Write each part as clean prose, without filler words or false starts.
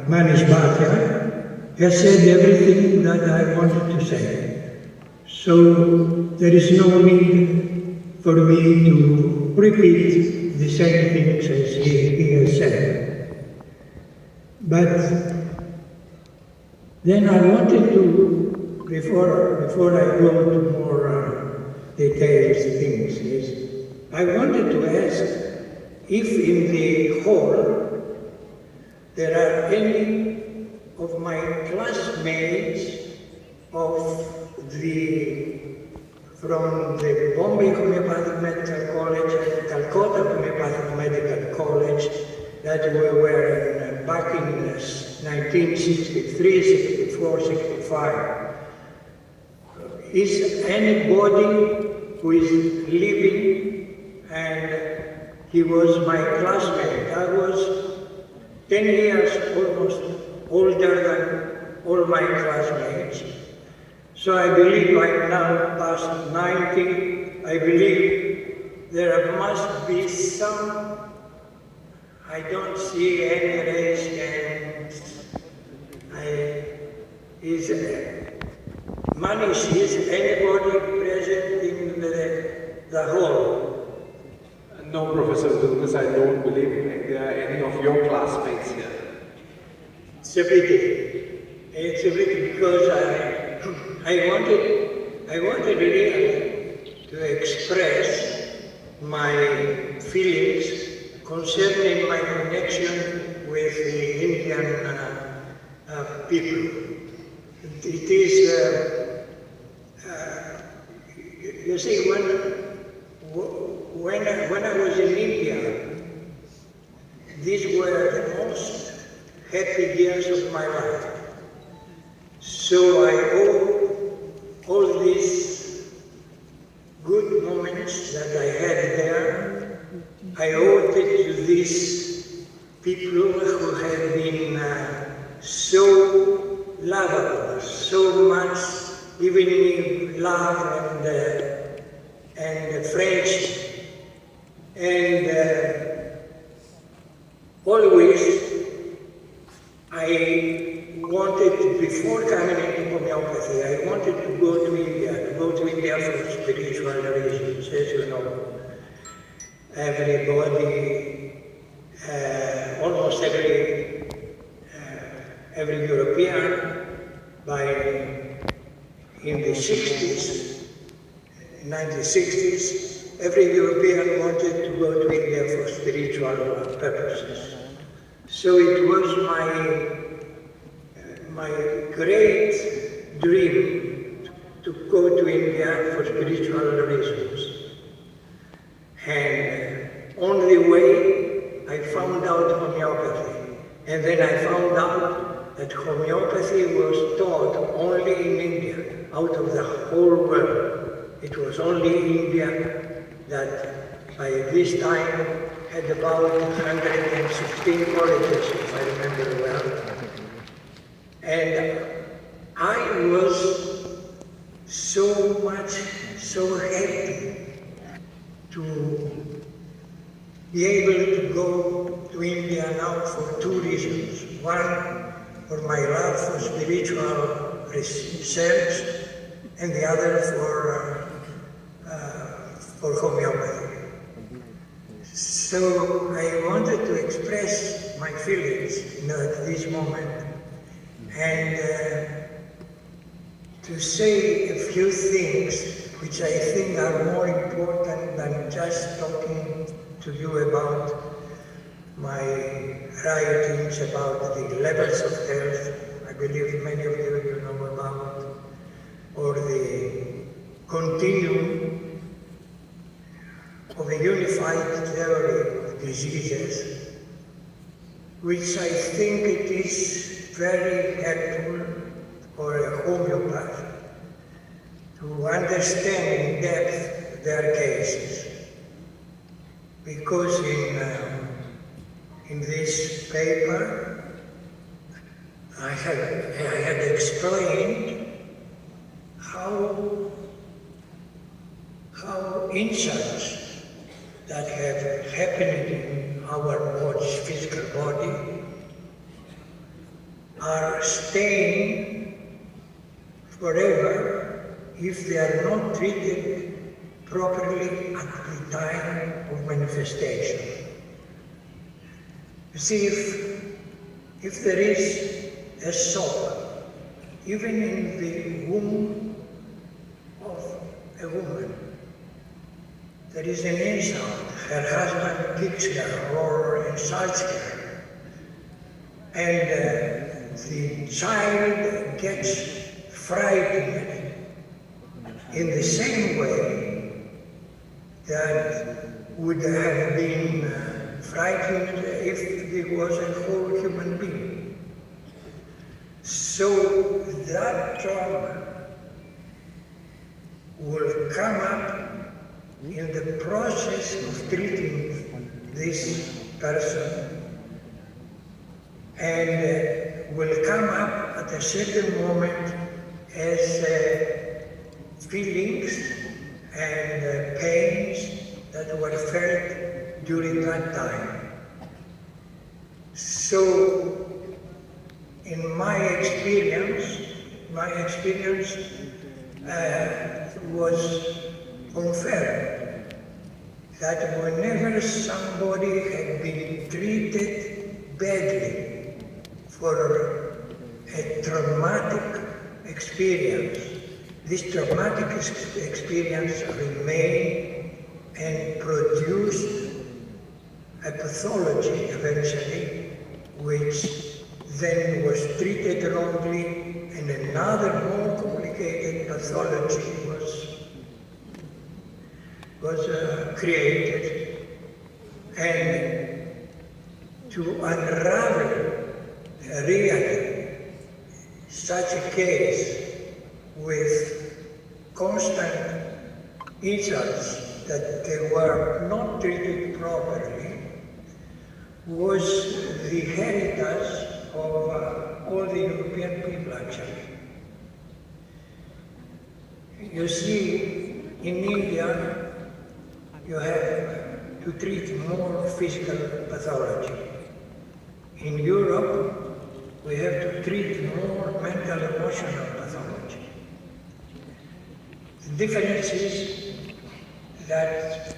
Manish Bhatia has said everything that I wanted to say. So there is no need for me to repeat the same things as he has said. But then I wanted to, before I go to more detailed things, I wanted to ask if in the hall there are any of my classmates from the Bombay Homoeopathic Medical College and Calcutta Homoeopathic Medical College that were back in 1963, 64, 65. Is anybody who is living, and he was my classmate. I was 10 years almost older than all my classmates. So I believe I'm now past 90. I believe there must be some. I don't see any raised hands. Manish, is anybody present in the hall? No, Professor Vilkas, I don't believe there are any of your classmates here. It's a pity. It's a pity because I wanted really to express my feelings concerning my connection with the Indian people. It is, you see, when I was in India, these were the most happy years of my life. So I owe all these good moments that I had there, I owed it to these people who have been so lovable, so much giving me love and friendship. And always I wanted, before coming into homeopathy, I wanted to go to India for spiritual reasons, as you know. Everybody, almost every European, in the 60s, 1960s, every European wanted to go to India for spiritual purposes. So it was my great dream to go to India for spiritual reasons. And on the way, I found out homeopathy. And then I found out that homeopathy was taught only in India, out of the whole world. It was only India that by this time had about 116 colleges, if I remember well. And I was so happy to be able to go to India now for two reasons. One, for my love for spiritual research, and the other for homeopathy. So I wanted to express my feelings at this moment and to say a few things which I think are more important than just talking to you about my writings about the levels of health. I believe many of you know about, or the continuum of a unified theory of diseases, which I think it is very helpful for a homeopath to understand in depth their cases. Because in this paper, I had explained how insights that have happened in our physical body are staying forever if they are not treated properly at the time of manifestation. You see, if there is a soul, even in the womb of a woman, there is an insult, her husband kicks her or insults her, and the child gets frightened in the same way that would have been frightened if he was a whole human being. So that trauma will come up in the process of treating this person, and will come up at a certain moment as feelings and pains that were felt during that time. So, in my experience was confirmed that whenever somebody had been treated badly for a traumatic experience, this traumatic experience remained and produced a pathology eventually, which then was treated wrongly, and another more complicated pathology was created. And to unravel really such a case with constant insults that they were not treated properly was the heritage of all the European people, actually. You see, in India, you have to treat more physical pathology. In Europe, we have to treat more mental, emotional pathology. The difference is that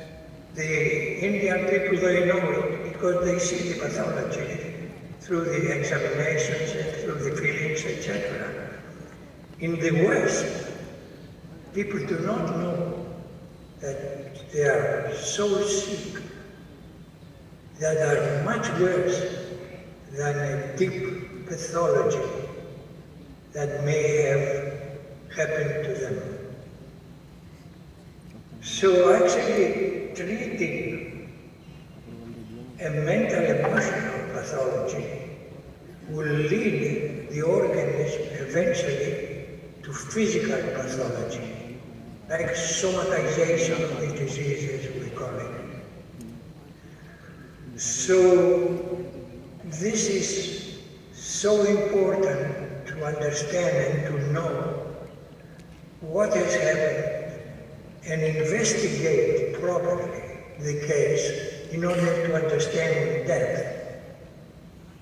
the Indian people, they know it because they see the pathology through the examinations and through the feelings, etc. In the West, people do not know that they are so sick that are much worse than a deep pathology that may have happened to them. So actually treating a mental emotional pathology will lead the organism eventually to physical pathology, like somatization of the diseases, we call it. So this is so important to understand and to know what has happened and investigate properly the case in order to understand in depth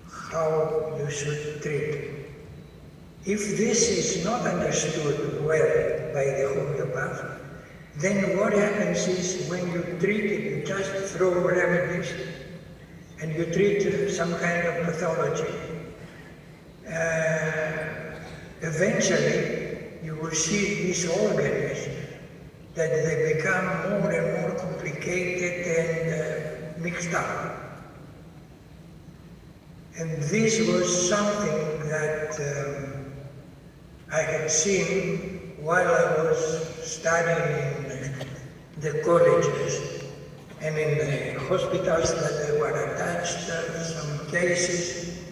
how you should treat it. If this is not understood well by the homeopath, then what happens is when you treat it, you just throw remedies and you treat some kind of pathology. Eventually, you will see these organisms that they become more and more complicated and mixed up. And this was something that I had seen while I was studying in the colleges and in the hospitals that they were attached, some cases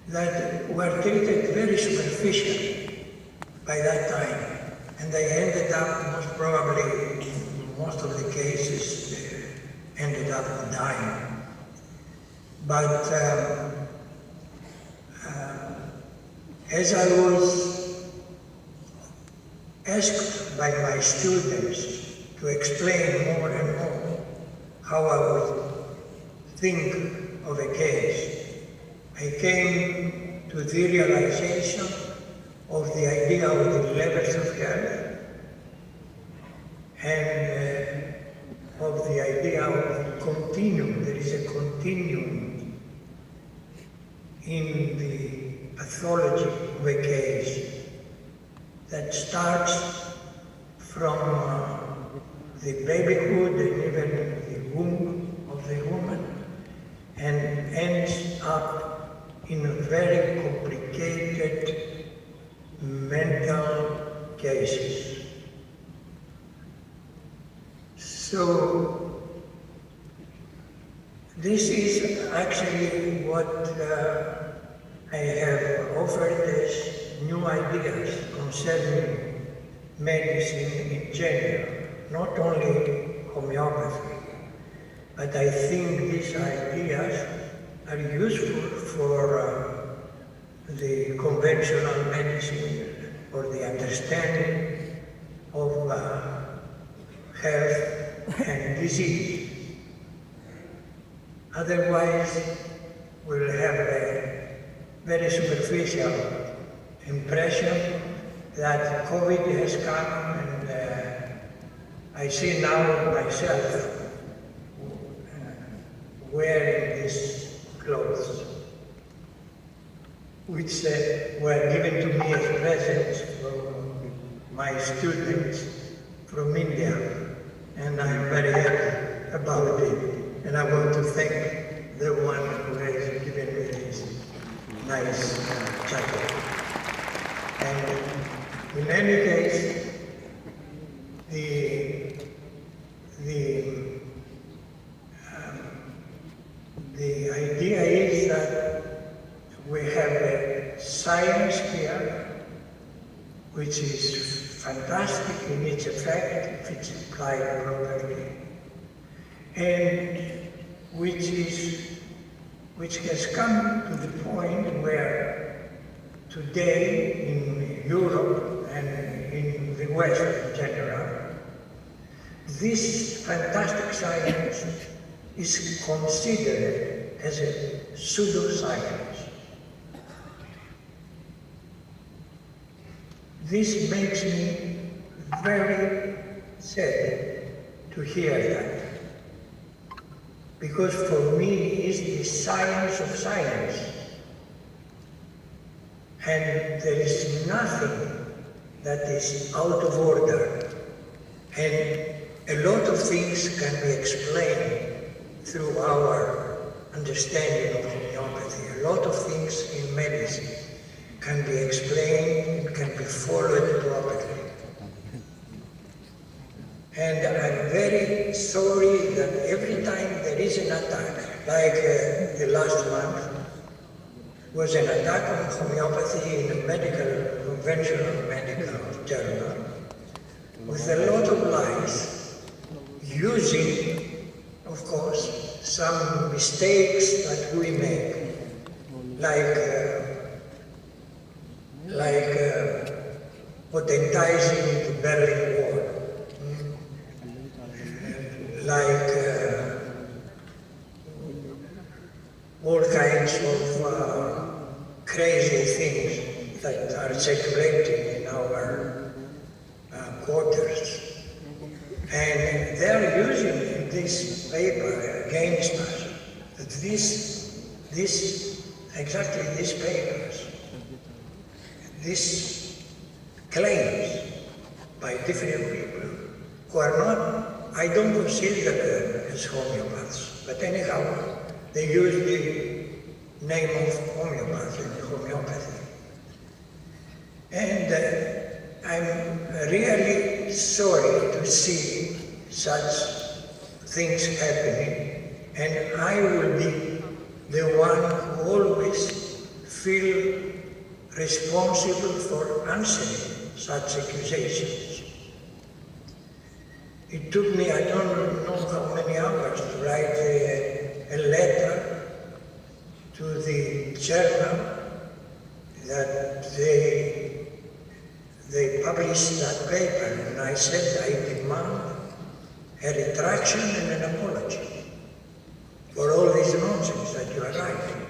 that were treated very superficially by that time. And they ended up, most probably, in most of the cases, they ended up dying. But as I was asked by my students to explain more and more how I would think of a case, I came to the realization of the idea of the levels of health and of the idea of continuum. There is a continuum in the pathology of a case that starts from the babyhood and even the womb of the woman and ends up in a very complicated mental cases. So this is actually what I have offered as new ideas concerning medicine in general, not only homeopathy, but I think these ideas are useful for the conventional medicine or the understanding of health and disease. Otherwise, we'll have a very superficial impression that COVID has come, and I see now myself wearing these clothes, which were given to me as presents from my students from India, and I'm very happy about it. And I want to thank the one who has given me this nice jacket. And in any case, the idea is that we have a science here which is fantastic in its effect if it's applied properly, and which has come to the point where today in Europe and in the West in general, this fantastic science is considered as a pseudoscience. This makes me very sad to hear that, because for me it is the science of science, and there is nothing that is out of order, and a lot of things can be explained through our understanding of homeopathy. A lot of things in medicine can be explained and can be followed properly. And I'm very sorry that every time there is an attack, like the last month, was an attack on homeopathy in a medical, conventional medical journal, with a lot of lies, using, of course, some mistakes that we make, like potentizing the Berlin Wall, like all kinds of crazy things that are circulating in our quarters. And they're using this paper against us, that exactly these papers, these claims by different people who are not, I don't consider them as homeopaths, but anyhow, they use the name of homeopathy. And I'm really sorry to see such things happening, and I will be the one who always feel responsible for answering such accusations. It took me, I don't know how many hours to write a letter to the journal that they published that paper, and I said I demand a retraction and an apology for all this nonsense that you are writing.